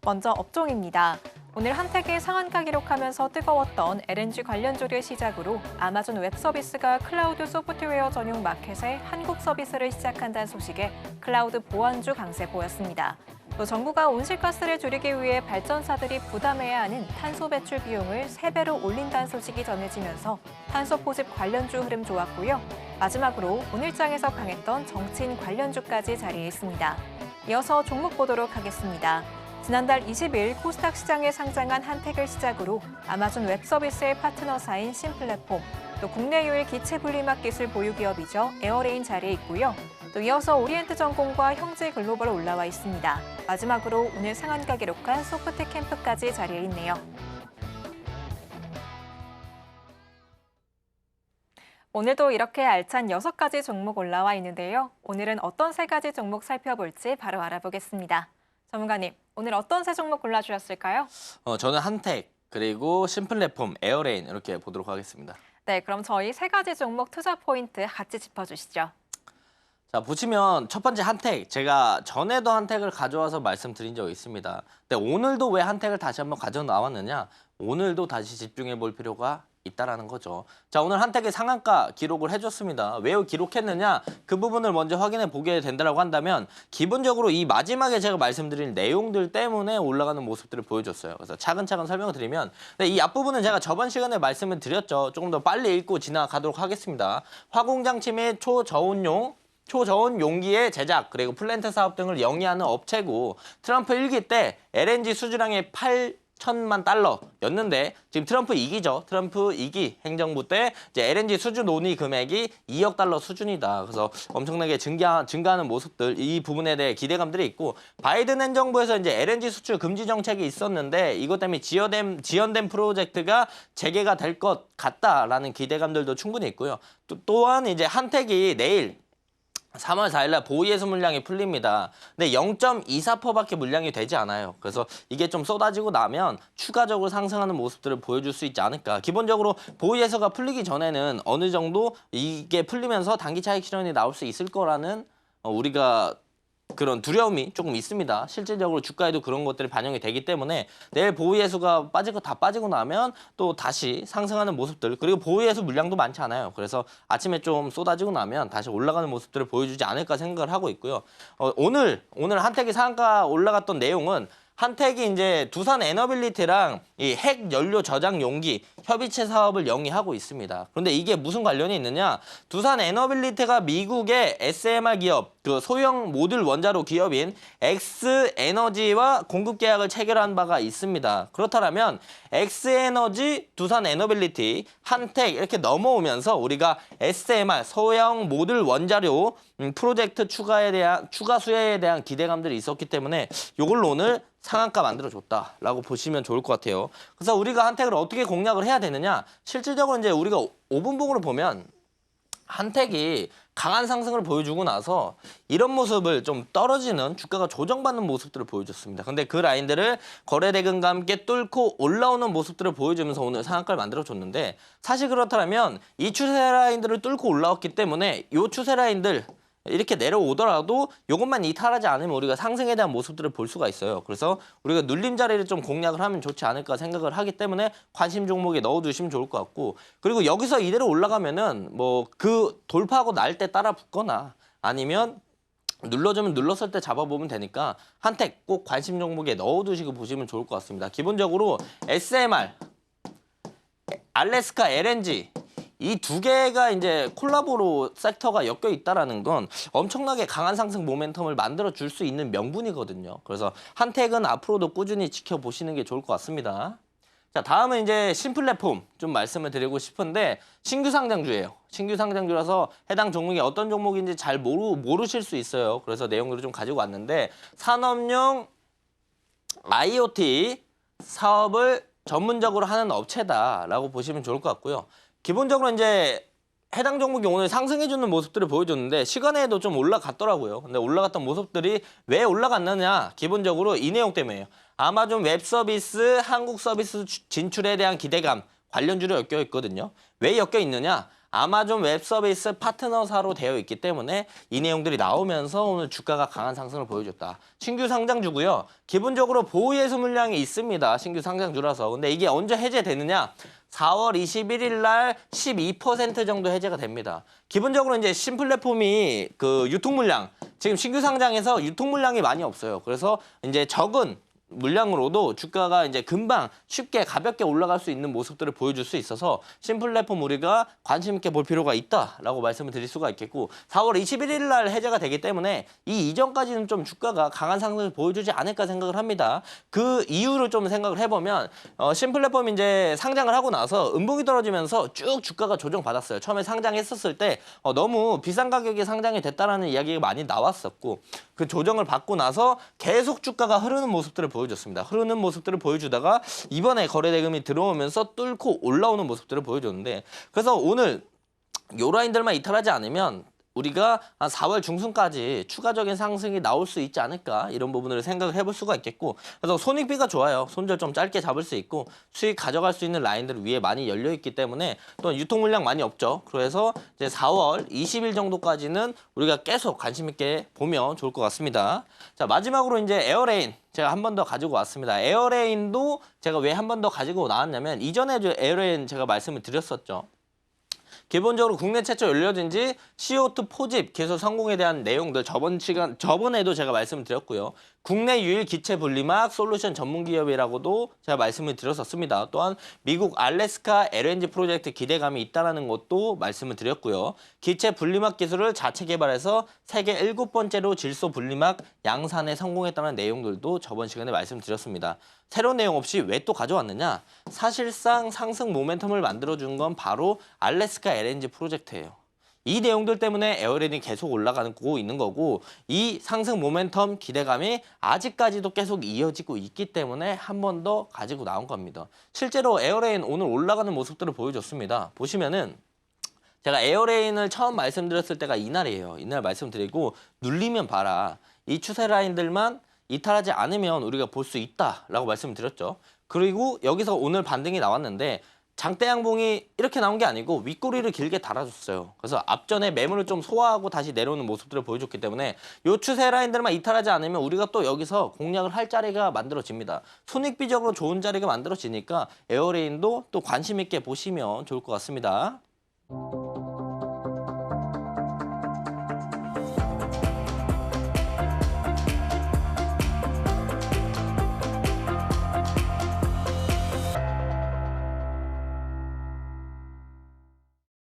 먼저 업종입니다. 오늘 한택이 상한가 기록하면서 뜨거웠던 LNG 관련주를 시작으로 아마존 웹서비스가 클라우드 소프트웨어 전용 마켓에 한국 서비스를 시작한다는 소식에 클라우드 보안주 강세 보였습니다. 또 정부가 온실가스를 줄이기 위해 발전사들이 부담해야 하는 탄소 배출 비용을 3배로 올린다는 소식이 전해지면서 탄소 포집 관련주 흐름 좋았고요. 마지막으로 오늘장에서 강했던 정치인 관련주까지 자리에 있습니다. 이어서 종목 보도록 하겠습니다. 지난달 20일 코스닥 시장에 상장한 한택을 시작으로 아마존 웹서비스의 파트너사인 신플랫폼, 또 국내 유일 기체 분리막 기술 보유 기업이죠. 에어레인 자리에 있고요. 또 이어서 오리엔트전공과 형제글로벌 올라와 있습니다. 마지막으로 오늘 상한가 기록한 소프트캠프까지 자리에 있네요. 오늘도 이렇게 알찬 6가지 종목 올라와 있는데요. 오늘은 어떤 3가지 종목 살펴볼지 바로 알아보겠습니다. 전문가님, 오늘 어떤 세 종목 골라주셨을까요? 저는 한택, 그리고 신플랫폼, 에어레인 이렇게 보도록 하겠습니다. 네, 그럼 저희 3가지 종목 투자 포인트 같이 짚어주시죠. 자, 보시면 첫 번째 한택, 제가 전에도 한택을 가져와서 말씀드린 적이 있습니다. 근데 오늘도 왜 한택을 다시 한번 가져 나왔느냐? 오늘도 다시 집중해 볼 필요가 있다라는 거죠. 자, 오늘 한택이 상한가 기록을 해줬습니다. 왜 기록했느냐? 그 부분을 먼저 확인해 보게 된다고 한다면 기본적으로 이 마지막에 제가 말씀드린 내용들 때문에 올라가는 모습들을 보여줬어요. 그래서 차근차근 설명을 드리면 이 앞부분은 제가 저번 시간에 말씀을 드렸죠. 조금 더 빨리 읽고 지나가도록 하겠습니다. 화공장치 및 초저온용 용기의 제작, 그리고 플랜트 사업 등을 영위하는 업체고 트럼프 1기 때 LNG 수주량의 8천만 달러였는데 지금 트럼프 2기죠. 트럼프 2기 행정부 때 이제 LNG 수주 논의 금액이 2억 달러 수준이다. 그래서 엄청나게 증가하는 모습들, 이 부분에 대해 기대감들이 있고 바이든 행정부에서 이제 LNG 수출 금지 정책이 있었는데 이것 때문에 지연된 프로젝트가 재개가 될 것 같다라는 기대감들도 충분히 있고요. 또한 이제 한택이 내일 3월 4일날 보이에서 물량이 풀립니다. 근데 0.24%밖에 물량이 되지 않아요. 그래서 이게 좀 쏟아지고 나면 추가적으로 상승하는 모습들을 보여줄 수 있지 않을까. 기본적으로 보이에서가 풀리기 전에는 어느 정도 이게 풀리면서 단기 차익 실현이 나올 수 있을 거라는 우리가 그런 두려움이 조금 있습니다. 실질적으로 주가에도 그런 것들이 반영이 되기 때문에 내일 보이에서가 빠질 거 다 빠지고 나면 또 다시 상승하는 모습들, 그리고 보이에서 물량도 많지 않아요. 그래서 아침에 좀 쏟아지고 나면 다시 올라가는 모습들을 보여주지 않을까 생각을 하고 있고요. 오늘 한택이 상한가 올라갔던 내용은 한택이 이제 두산 에너빌리티랑 이 핵 연료 저장 용기 협의체 사업을 영위하고 있습니다. 그런데 이게 무슨 관련이 있느냐? 두산 에너빌리티가 미국의 SMR 기업, 그 소형 모듈 원자로 기업인 엑스에너지와 공급 계약을 체결한 바가 있습니다. 그렇다면 엑스에너지, 두산 에너빌리티, 한택 이렇게 넘어오면서 우리가 SMR 소형 모듈 원자료 프로젝트 추가 수혜에 대한 기대감들이 있었기 때문에 이걸로 오늘 상한가 만들어줬다라고 보시면 좋을 것 같아요. 그래서 우리가 한택을 어떻게 공략을 해야 되느냐? 실질적으로 이제 우리가 5분봉으로 보면 한택이 강한 상승을 보여주고 나서 이런 모습을 좀 떨어지는 주가가 조정받는 모습들을 보여줬습니다. 근데 그 라인들을 거래대금과 함께 뚫고 올라오는 모습들을 보여주면서 오늘 상한가를 만들어줬는데 사실 그렇다면 이 추세 라인들을 뚫고 올라왔기 때문에 이 추세 라인들 이렇게 내려오더라도 이것만 이탈하지 않으면 우리가 상승에 대한 모습들을 볼 수가 있어요. 그래서 우리가 눌림 자리를 좀 공략을 하면 좋지 않을까 생각을 하기 때문에 관심 종목에 넣어두시면 좋을 것 같고, 그리고 여기서 이대로 올라가면은 뭐 그 돌파하고 날 때 따라 붙거나 아니면 눌러주면 눌렀을 때 잡아보면 되니까 한택 꼭 관심 종목에 넣어두시고 보시면 좋을 것 같습니다. 기본적으로 SMR, 알래스카 LNG 이 두 개가 이제 콜라보로 섹터가 엮여 있다라는 건 엄청나게 강한 상승 모멘텀을 만들어 줄 수 있는 명분이거든요. 그래서 한택은 앞으로도 꾸준히 지켜보시는 게 좋을 것 같습니다. 자, 다음은 이제 신플랫폼 좀 말씀을 드리고 싶은데 신규 상장주예요. 신규 상장주라서 해당 종목이 어떤 종목인지 잘 모르실 수 있어요. 그래서 내용들을 좀 가지고 왔는데 산업용 IoT 사업을 전문적으로 하는 업체다라고 보시면 좋을 것 같고요. 기본적으로 이제 해당 종목이 오늘 상승해주는 모습들을 보여줬는데 시간에도 좀 올라갔더라고요. 근데 올라갔던 모습들이 왜 올라갔느냐? 기본적으로 이 내용 때문에요. 아마존 웹서비스, 한국 서비스 진출에 대한 기대감, 관련주로 엮여 있거든요. 왜 엮여 있느냐? 아마존 웹서비스 파트너사로 되어 있기 때문에 이 내용들이 나오면서 오늘 주가가 강한 상승을 보여줬다. 신규 상장주고요. 기본적으로 보유예수 물량이 있습니다. 신규 상장주라서. 근데 이게 언제 해제되느냐? 4월 21일 날 12% 정도 해제가 됩니다. 기본적으로 이제 신플랫폼이 그 유통 물량, 지금 신규 상장에서 유통 물량이 많이 없어요. 그래서 이제 적은 물량으로도 주가가 이제 금방 쉽게 가볍게 올라갈 수 있는 모습들을 보여줄 수 있어서 신플랫폼 우리가 관심 있게 볼 필요가 있다라고 말씀을 드릴 수가 있겠고 4월 21일 날 해제가 되기 때문에 이 이전까지는 좀 주가가 강한 상승을 보여주지 않을까 생각을 합니다. 그 이유를 좀 생각을 해보면 신플랫폼 이제 상장을 하고 나서 음봉이 떨어지면서 쭉 주가가 조정받았어요. 처음에 상장했었을 때 너무 비싼 가격에 상장이 됐다라는 이야기가 많이 나왔었고 그 조정을 받고 나서 계속 주가가 흐르는 모습들을 보여줬습니다. 흐르는 모습들을 보여주다가 이번에 거래대금이 들어오면서 뚫고 올라오는 모습들을 보여줬는데 그래서 오늘 요 라인들만 이탈하지 않으면 우리가 한 4월 중순까지 추가적인 상승이 나올 수 있지 않을까 이런 부분을 생각을 해볼 수가 있겠고 그래서 손익비가 좋아요. 손절 좀 짧게 잡을 수 있고 수익 가져갈 수 있는 라인들 위에 많이 열려 있기 때문에 또 유통 물량 많이 없죠. 그래서 이제 4월 20일 정도까지는 우리가 계속 관심 있게 보면 좋을 것 같습니다. 자 마지막으로 이제 에어레인 제가 한 번 더 가지고 왔습니다. 에어레인도 제가 왜 한 번 더 가지고 나왔냐면 이전에 에어레인 제가 말씀을 드렸었죠. 기본적으로 국내 최초 열려진 지 CO2 포집 개소 성공에 대한 내용들 저번에도 제가 말씀을 드렸고요. 국내 유일 기체 분리막 솔루션 전문 기업이라고도 제가 말씀을 드렸었습니다. 또한 미국 알래스카 LNG 프로젝트 기대감이 있다는 것도 말씀을 드렸고요. 기체 분리막 기술을 자체 개발해서 세계 7번째로 질소 분리막 양산에 성공했다는 내용들도 저번 시간에 말씀드렸습니다. 새로운 내용 없이 왜 또 가져왔느냐? 사실상 상승 모멘텀을 만들어준 건 바로 알래스카 LNG 프로젝트예요. 이 내용들 때문에 에어레인이 계속 올라가고 있는 거고 이 상승 모멘텀 기대감이 아직까지도 계속 이어지고 있기 때문에 한 번 더 가지고 나온 겁니다. 실제로 에어레인 오늘 올라가는 모습들을 보여줬습니다. 보시면은 제가 에어레인을 처음 말씀드렸을 때가 이날이에요. 이날 말씀드리고 눌리면 봐라. 이 추세 라인들만 이탈하지 않으면 우리가 볼 수 있다라고 말씀드렸죠. 그리고 여기서 오늘 반등이 나왔는데 장대 양봉이 이렇게 나온 게 아니고 윗꼬리를 길게 달아줬어요. 그래서 앞전에 매물을 좀 소화하고 다시 내려오는 모습들을 보여줬기 때문에 이 추세 라인들만 이탈하지 않으면 우리가 또 여기서 공략을 할 자리가 만들어집니다. 손익비적으로 좋은 자리가 만들어지니까 에어레인도 또 관심 있게 보시면 좋을 것 같습니다.